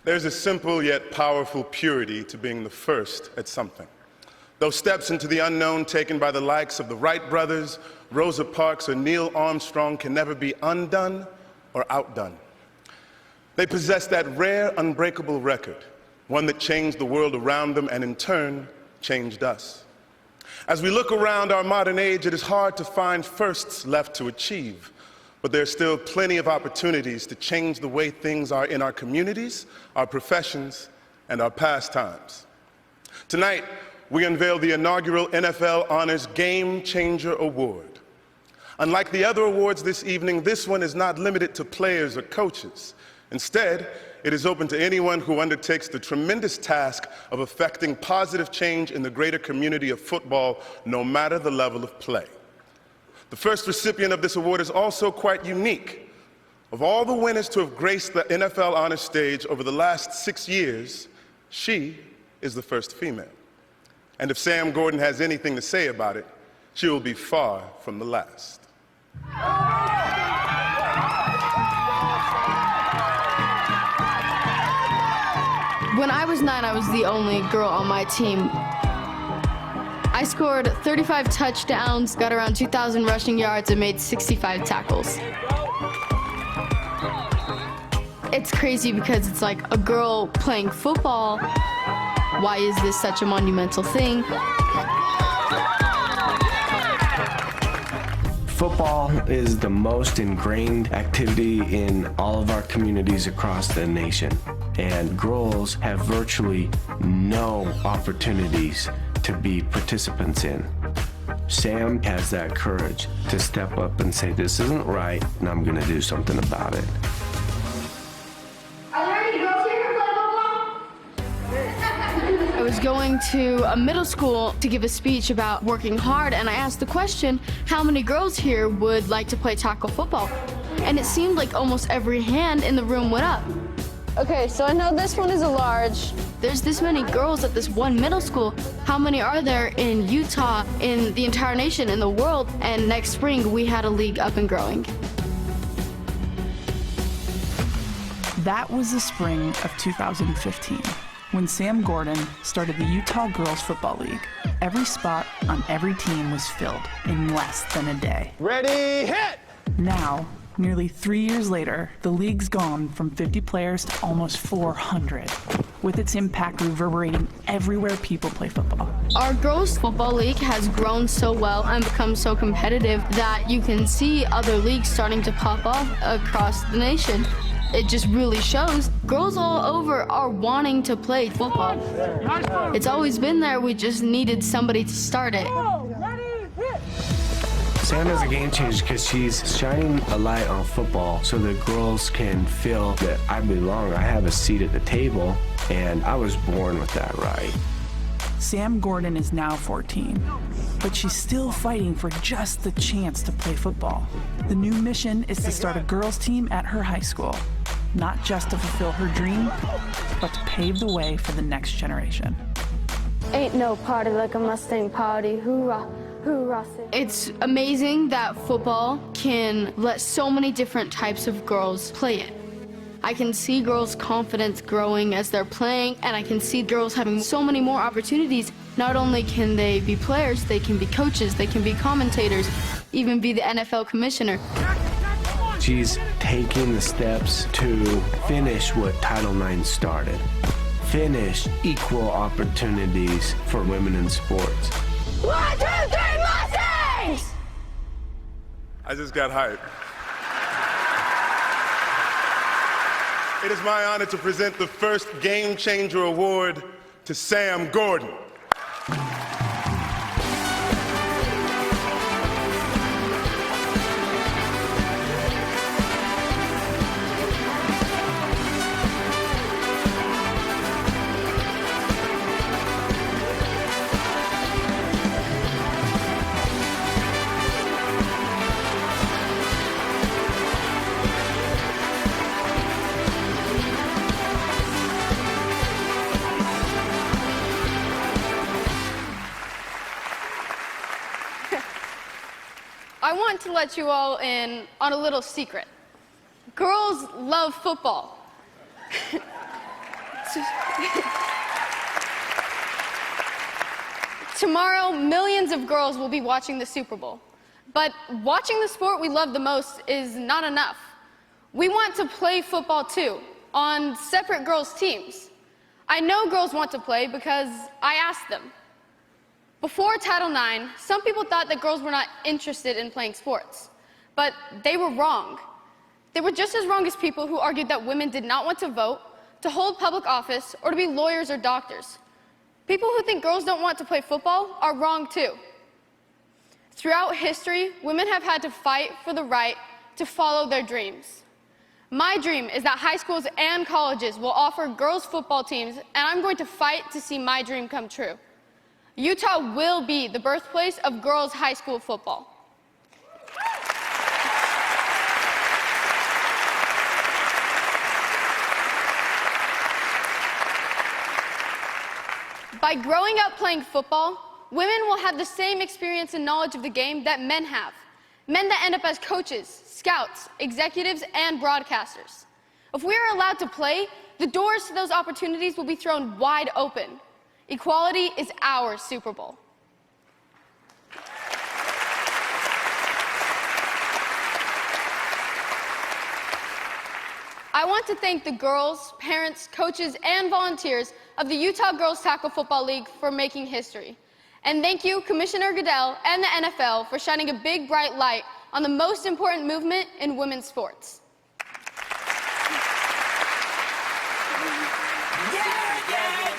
There's a simple yet powerful purity to being the first at something. Those steps into the unknown taken by the likes of the Wright brothers, Rosa Parks, or Neil Armstrong can never be undone or outdone. They possess that rare, unbreakable record, one that changed the world around them and in turn changed us. As we look around our modern age, it is hard to find firsts left to achieve, but there are still plenty of opportunities to change the way things are in our communities, our professions, and our pastimes. Tonight, we unveil the inaugural NFL Honors Game Changer Award. Unlike the other awards this evening, this one is not limited to players or coaches. Instead, it is open to anyone who undertakes the tremendous task of effecting positive change in the greater community of football, no matter the level of play. The first recipient of this award is also quite unique. Of all the winners to have graced the NFL Honors stage over the last 6 years, she is the first female. And if Sam Gordon has anything to say about it, she will be far from the last. When I was 9, I was the only girl on my team. I scored 35 touchdowns, got around 2,000 rushing yards, and made 65 tackles. It's crazy because it's like a girl playing football. Why is this such a monumental thing? Football is the most ingrained activity in all of our communities across the nation, and girls have virtually no opportunities to be participants in. Sam has that courage to step up and say, this isn't right, and I'm gonna do something about it. Are there any girls here who play football? I was going to a middle school to give a speech about working hard, and I asked the question, how many girls here would like to play tackle football? And it seemed like almost every hand in the room went up. Okay, so I know this one is a large. There's this many girls at this one middle school. How many are there in Utah, in the entire nation, in the world? And next spring, we had a league up and growing. That was the spring of 2015, when Sam Gordon started the Utah Girls Football League. Every spot on every team was filled in less than a day. Ready, hit! Now, nearly 3 years later, the league's gone from 50 players to almost 400, with its impact reverberating everywhere people play football. Our girls' football league has grown so well and become so competitive that you can see other leagues starting to pop up across the nation. It just really shows girls all over are wanting to play football. It's always been there, we just needed somebody to start it. Sam is a game changer because she's shining a light on football so that girls can feel that I belong, I have a seat at the table, and I was born with that right. Sam Gordon is now 14, but she's still fighting for just the chance to play football. The new mission is to start a girls' team at her high school, not just to fulfill her dream, but to pave the way for the next generation. Ain't no party like a Mustang party, hoorah. It's amazing that football can let so many different types of girls play it. I can see girls' confidence growing as they're playing, and I can see girls having so many more opportunities. Not only can they be players, they can be coaches, they can be commentators, even be the NFL commissioner. She's taking the steps to finish what Title IX started. Finish equal opportunities for women in sports. 1, 2, 3, Mustangs! I just got hyped. It is my honor to present the first Game Changer Award to Sam Gordon. I want to let you all in on a little secret. Girls love football. Tomorrow, millions of girls will be watching the Super Bowl. But watching the sport we love the most is not enough. We want to play football too, on separate girls' teams. I know girls want to play because I asked them. Before Title IX, some people thought that girls were not interested in playing sports. But they were wrong. They were just as wrong as people who argued that women did not want to vote, to hold public office, or to be lawyers or doctors. People who think girls don't want to play football are wrong too. Throughout history, women have had to fight for the right to follow their dreams. My dream is that high schools and colleges will offer girls' football teams, and I'm going to fight to see my dream come true. Utah will be the birthplace of girls' high school football. By growing up playing football, women will have the same experience and knowledge of the game that men have. Men that end up as coaches, scouts, executives, and broadcasters. If we are allowed to play, the doors to those opportunities will be thrown wide open. Equality is our Super Bowl. I want to thank the girls, parents, coaches, and volunteers of the Utah Girls Tackle Football League for making history. And thank you, Commissioner Goodell and the NFL for shining a big, bright light on the most important movement in women's sports. Yeah, yeah.